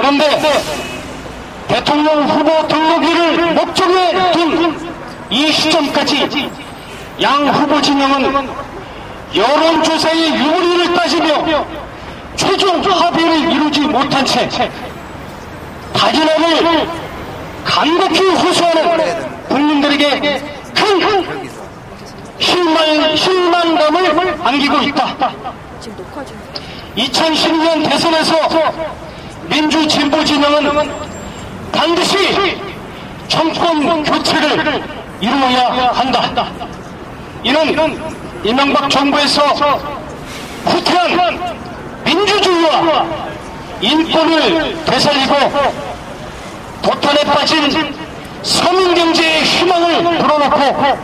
그런데 대통령 후보 등록일을 목적에 둔 이 시점까지 양 후보 진영은 여론조사의 유리를 따지며 최종 합의를 이루지 못한 채 타진업을 간곡히 호소하는 국민들에게 큰 실망감을 안기고 있다. 2012년 대선에서 민주진보 진영은 반드시 정권 교체를 이루어야 한다. 이는 이명박 정부에서 후퇴한 민주주의와 인권을 되살리고 도탄에 빠진 서민경제의 희망을 불어넣고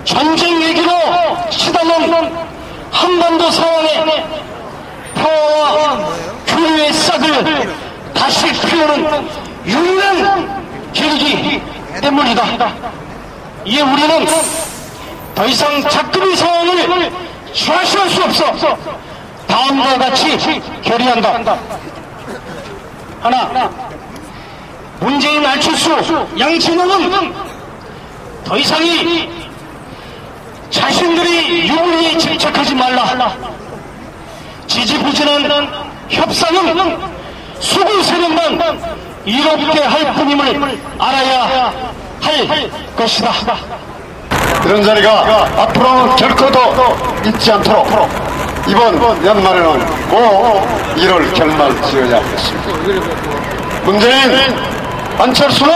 전쟁 위기로 시달린 한반도 상황에 평화와 교류의 싹을 다시 피우는 유일한 길이기 때문이다. 이에 우리는 더 이상 작금의 상황을 좌시할 수 없어 다음과 같이 결의한다. 하나, 문재인, 안철수, 양진영은 더 이상이 자신들이 유불리에 집착하지 말라. 지지부진한 협상은 수구 세력만 이롭게 할 뿐임을 알아야 할 것이다. 이런 자리가 앞으로는 결코 있지 않도록 이번 연말에는 꼭 이를 결말 지어야 하겠습니다. 문재인, 안철수는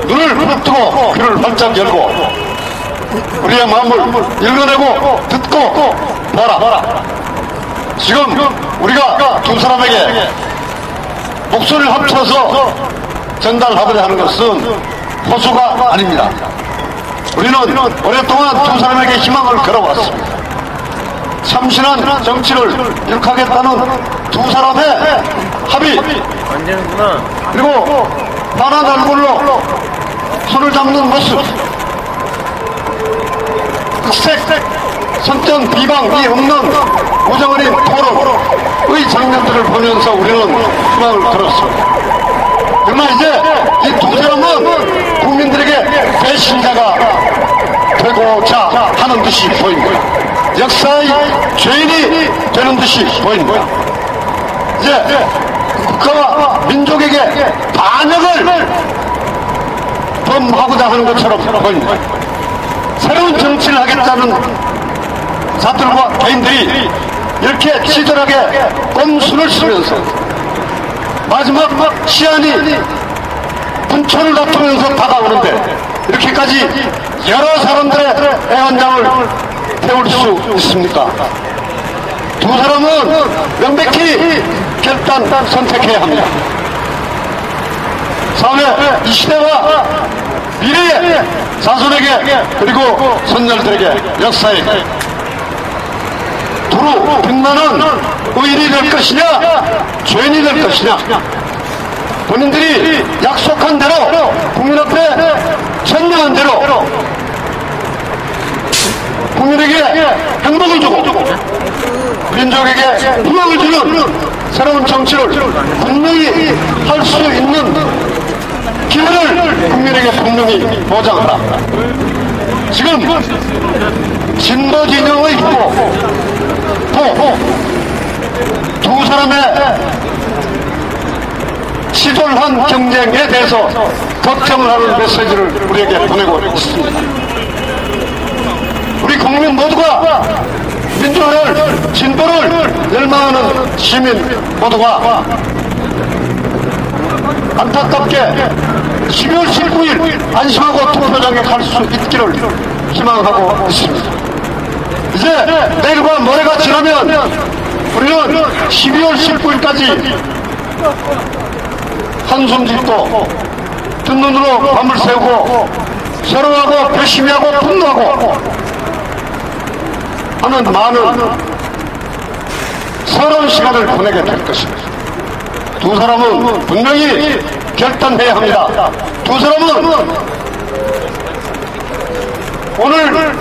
눈을 부릅뜨고 귀를 활짝 열고 우리의 마음을 읽어내고 듣고 봐라. 지금 우리가 두 사람에게 목소리를 합쳐서 전달하고자 하는 것은 호소가 아닙니다. 우리는 오랫동안 두 사람에게 희망을 걸어왔습니다. 참신한 정치를 이룩하겠다는 두 사람의 합의, 그리고 환한 얼굴로 손을 잡는 모습, 흑색 선전 비방이 없는 우정 어린 토론의 장면들을 보면서 우리는 희망을 걸었습니다. 그러나 이제 이 두 사람은 국민들에게 배신자가 되고자 하는 듯이 보입니다. 역사의 죄인이 되는 듯이 보입니다. 이제 국가와 민족에게 반역을 범하고자 하는 것처럼 보입니다. 새로운 정치를 하겠다는 자들과 개인들이 이렇게 치졸하게 꼼수를 쓰면서 마지막 시한이 분초를 다투면서 다가오는데 이렇게까지 여러 사람들의 애환장을 태울 수 있습니까? 두 사람은 명백히 결단 선택해야 합니다. 사회 이 시대와 미래의 자손에게 그리고 선열들에게 역사에게 두루 빛나는 의인이 될 것이냐 죄인이 될 것이냐, 본인들이 약속한 대로 국민 앞에 천명한 대로 국민에게 행복을 주고 민족에게 희망을 주는 새로운 정치를 분명히 할 수 있는 기회를 국민에게 분명히 보장하라. 지금 진보 진영의 후보 두 사람의 치졸한 경쟁에 대해서 걱정을 하는 메시지를 우리에게 보내고 있습니다. 우리 국민 모두가 민주를, 진보를 열망하는 시민 모두가 안타깝게 12월 19일 안심하고 투표장에 갈 수 있기를 희망하고 있습니다. 이제 내일과 모레가 지나면 우리는 12월 19일까지 한숨 짓고 뜬 눈으로 밤을 새우고 서로하고 배심하고 분노하고 하는 많은 서러운 시간을 보내게 될 것입니다. 두 사람은 분명히 결단해야 합니다. 두 사람은 오늘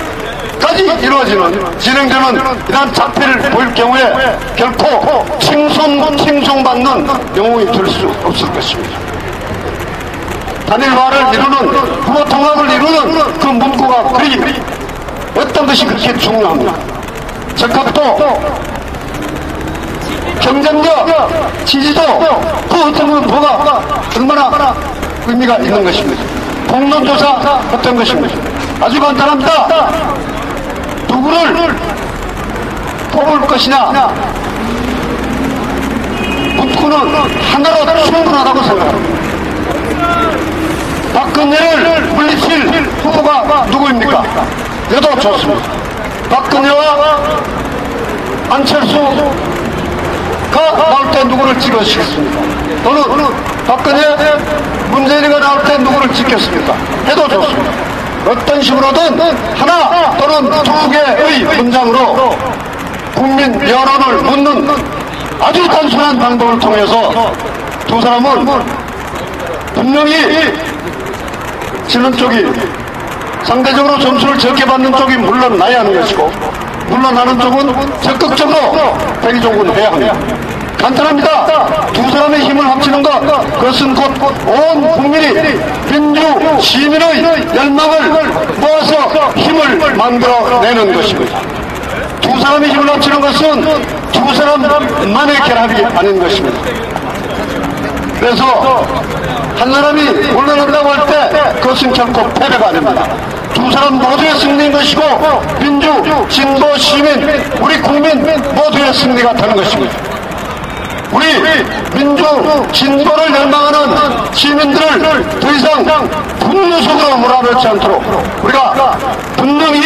끝까지 이루어지는 진행되는 이러한 작태를 보일 경우에 결코 칭송받는 영웅이 될 수 없을 것입니다. 단일화를 이루는 후보 통합을 이루는 그 문구가 그리 어떤 것이 그렇게 중요합니다. 적합도 경쟁력 지지도 그 어떤 건 뭐가 얼마나 의미가 있는 것입니다. 공론조사 어떤 것입니다. 아주 간단합니다. 누구를 뽑을 것이냐 문구는 하나로 충분하다고 생각합니다. 박근혜를 물리칠 후보가 누구입니까? 여도 좋습니다. 박근혜와 안철수가 나올 때 누구를 찍으시겠습니까? 또는 박근혜, 문재인이가 나올 때 누구를 찍겠습니까? 해도 좋습니다. 어떤 식으로든 하나 또는 두 개의 문장으로 국민 여론을 묻는 아주 단순한 방법을 통해서 두 사람은 분명히 지는 쪽이 상대적으로 점수를 적게 받는 쪽이 물러나야 하는 것이고 물러나는 쪽은 적극적으로 대기조군 해야 합니다. 간단합니다. 두 사람의 힘을 합치는 것, 그것은 곧 온 국민이 민주 시민의 열망을 모아서 힘을 만들어내는 것입니다. 두 사람의 힘을 합치는 것은 두 사람만의 결합이 아닌 것입니다. 그래서 한 사람이 물러난다고 할 때 그것은 결코 패배가 아닙니다. 두 사람 모두의 승리인 것이고 민주, 진보, 시민, 우리 국민 모두의 승리가 되는 것입니다. 우리 민주, 진보를 열망하는 시민들을 더 이상 분노 속으로 몰아넣지 않도록 우리가 분명히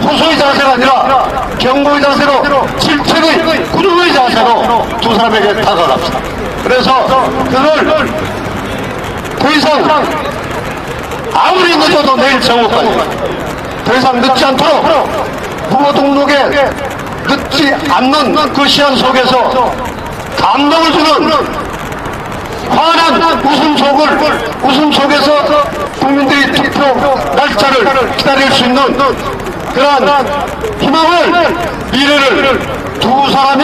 호소의 자세가 아니라 경고의 자세로 질책의 구중의 자세로 두 사람에게 다가갑시다. 그래서 그걸 더 이상 아무리 늦어도 내일 정오까지 더 이상 늦지 않도록 후보 등록에 늦지 않는 그 시한 속에서 감동을 주는 환한 웃음 속에서 국민들이 투표 날짜를 기다릴 수 있는 그러한 희망을, 미래를 두 사람이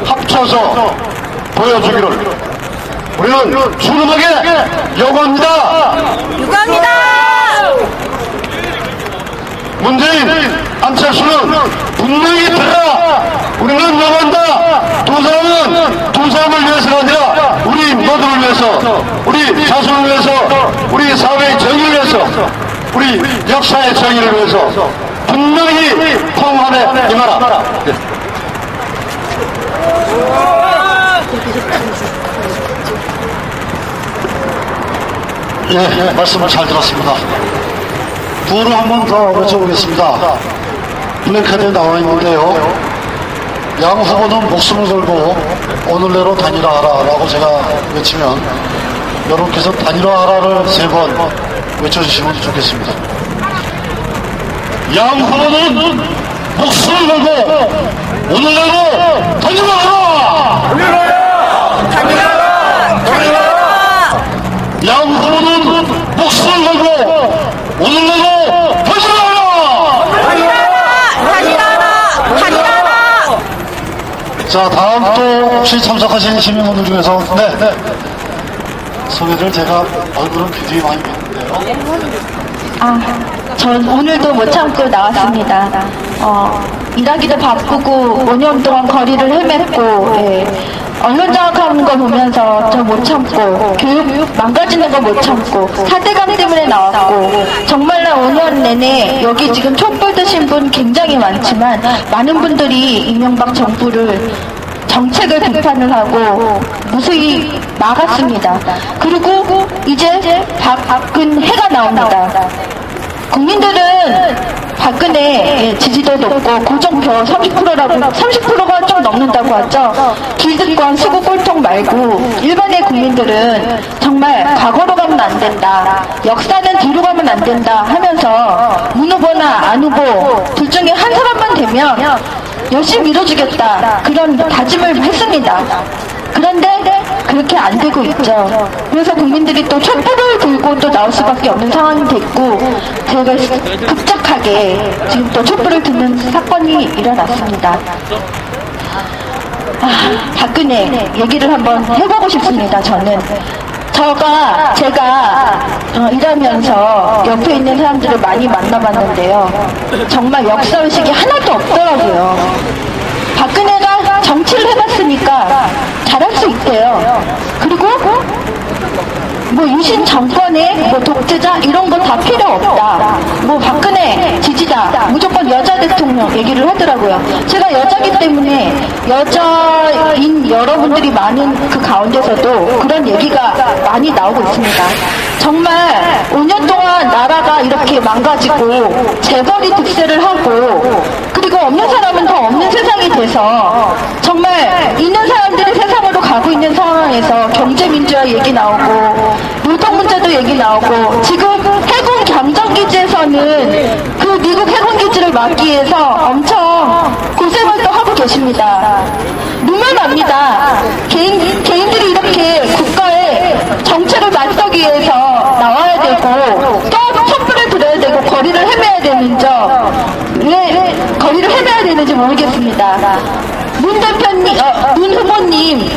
합쳐서 보여주기를 우리는 주름하게 요구합니다. 요구합니다. 문재인, 안철수는 분명히 들라. 우리는 요구한다. 두 사람을 위해서가 아니라 우리 모두를 위해서, 우리 자손을 위해서, 우리 사회의 정의를 위해서, 우리 역사의 정의를 위해서 분명히 통합에 임하라. 예, 말씀을 잘 들었습니다. 구호를 한 번 더 외쳐보겠습니다. 블랙카드에 나와 있는데요. 양 후보는 목숨을 걸고 오늘 내로 단일화하라 라고 제가 외치면 여러분께서 단일화하라를 3번 외쳐주시면 좋겠습니다. 양 후보는 목숨을 걸고 오늘 내로 단일화하라! 양 후보는 목숨을 걸고 오늘 내로 단일화하라! 자, 다음 또 혹시 참석하신 시민분들 중에서 소개를 제가 얼굴은 굉장히 많이 뵀는데요. 전 오늘도 못 참고 나왔습니다. 일하기도 바쁘고 5년 동안 거리를 헤맸고, 언론 장악하는 거 보면서 저 못 참고, 교육 망가지는 거 못 참고, 4대강 때문에 나왔고, 정말로 5년 내내 여기 지금 촛불 드신 분 굉장히 많지만, 많은 분들이 이명박 정부를 정책을 비판을 하고 무수히 막았습니다. 그리고 이제 박근혜가 나옵니다. 국민들은 박근혜 지지도 높고 고정표 30%가 좀 넘는다고 하죠. 길드권 수구 꼴통 말고 일반의 국민들은 정말 과거로 가면 안 된다, 역사는 뒤로 가면 안 된다 하면서 문 후보나 안 후보 둘 중에 한 사람만 되면 열심히 밀어주겠다, 그런 다짐을 했습니다. 그런데 그 그렇게 안 되고 있죠. 그래서 국민들이 또 촛불을 들고 또 나올 수밖에 없는 상황이 됐고, 제가 급작하게 지금 또 촛불을 듣는 사건이 일어났습니다. 박근혜 얘기를 한번 해보고 싶습니다. 제가 일하면서 옆에 있는 사람들을 많이 만나봤는데요. 정말 역사의식이 하나도 없더라고요. 박근혜가 정치를 해봤으니까 잘할 수 있대요. 그리고 뭐 유신 정권의 뭐 독재자 이런 거 다 필요 없다. 뭐 박근혜 지지다. 무조건 여자 대통령 얘기를 하더라고요. 제가 여자기 때문에 여자인 여러분들이 많은 그 가운데서도 그런 얘기가 많이 나오고 있습니다. 정말 5년 동안 나라가 이렇게 망가지고 재벌이 득세를 하고 그리고 없는 사람은 더 없는 세상이 돼서 정말 있는 사람들이 세상으로 가고 있는 상황에서 경제민주화 얘기 나오고 노동 문제도 얘기 나오고 지금 해군 경정기지에서는 그 미국 해군기지를 막기 위해서 엄청 고생을 또 하고 계십니다. 눈물 납니다. 개인들이 이렇게 국가의 정책을 맞서기 위해서 나와야 되고 또 촛불을 들어야 되고 거리를 헤매야 되는 왜 거리를 헤매야 되는지 모르겠습니다. 문 후보님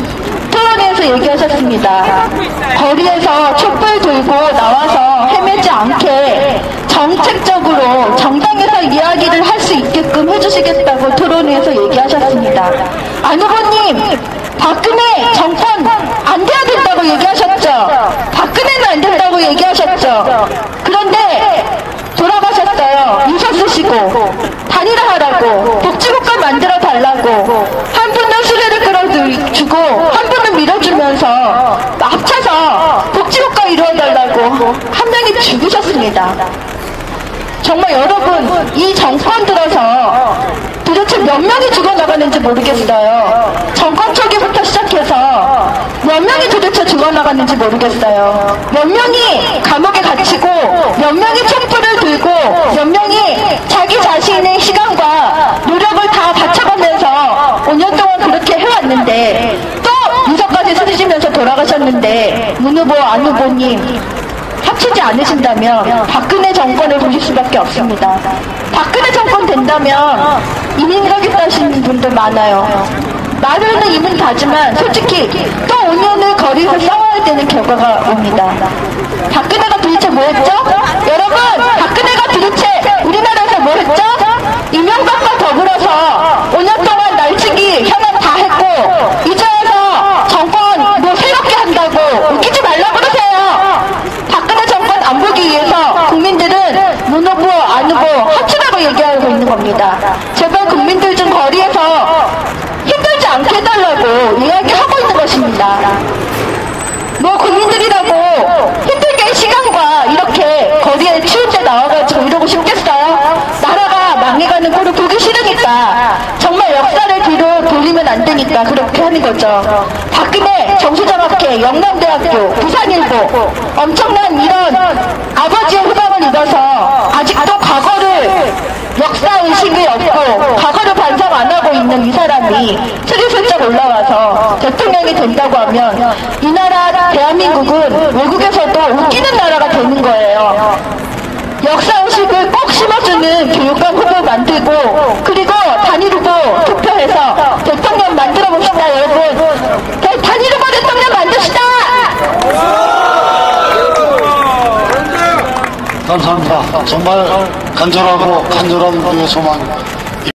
토론회에서 얘기하셨습니다. 거리에서 촛불 들고 나와서 헤매지 않게 정책적으로 정당에서 이야기를 할 수 있게끔 해주시겠다고 토론회에서 얘기하셨습니다. 안 후보님, 박근혜 정권 안 돼야 된다고 얘기하셨죠? 박근혜는 안 된다고 얘기하셨죠? 그런데 돌아가셨어요. 유서 쓰시고 단일화 하라고 복지국가 만들어 달라고 한 분은 수레를 끌어주고 한 분은 밀어주면서 합쳐서 복지국가 이루어달라고 한 명이 죽으셨습니다. 정말 여러분 이 정권 들어서 도대체 몇 명이 죽어나가는지 모르겠어요. 정권 초기부터 시작해서 몇 명이 도대체 죽어나갔는지 모르겠어요. 몇 명이 감옥에 갇히고 몇 명이 촛불을 들고 몇 명이 자기 자신의 시간과 노력을 다 바쳐가면서 5년 동안 그렇게 해왔는데 또 유서까지 쓰시면서 돌아가셨는데 문 후보, 안 후보님 합치지 않으신다면 박근혜 정권을 보실 수밖에 없습니다. 박근혜 정권 된다면 이민 가겠다 하시는 분들 많아요. 말로는 이민 가지만 솔직히 또 5년을 거리에서 싸워야 되는 결과가 옵니다. 박근혜가 도대체 뭐 했죠? 여러분, 박근혜가 도대체 우리나라에서 뭐 했죠? 이명박과 더불어서 5년 동안 날치기 현안 다 했고 이제 와서 정권 뭐 새롭게 한다고 웃기지 말라고 그러세요. 박근혜 정권 안 보기 위해서 국민들은 문 후보, 안 후보 합치라고 얘기하고 있는 겁니다. 제발 국민들 좀 거리에서 힘들지 않게 해달라고 이야기하고 있는 것입니다. 뭐 국민들이라고 힘들게 시간과 이렇게 거리에 추운 데 나와가지고 이러고 싶겠어요? 나라가 망해가는 꼴을 보기 싫으니까 정말 역사를 뒤로 돌리면 안 되니까 그렇게 하는 거죠. 박근혜 정수장학회, 영남대학교, 부산일보 엄청난 이런 아버지의 후광을 입어서 아직도 과거를 역사의식이 없고 과거를 반성 안 하고 있는 이 사람이 스리슬쩍 올라와서 대통령이 된다고 하면 이 나라 대한민국은 외국에서도 웃기는 나라가 되는 거예요. 역사의식을 꼭 심어주는 교육감 후보 만들고 그리고 단일 후보 투표해서 대통령 만들어 봅시다. 여러분, 단일 후보 대통령 만듭시다. 감사합니다. 정말 간절하고 간절한 우리의 소망입니다.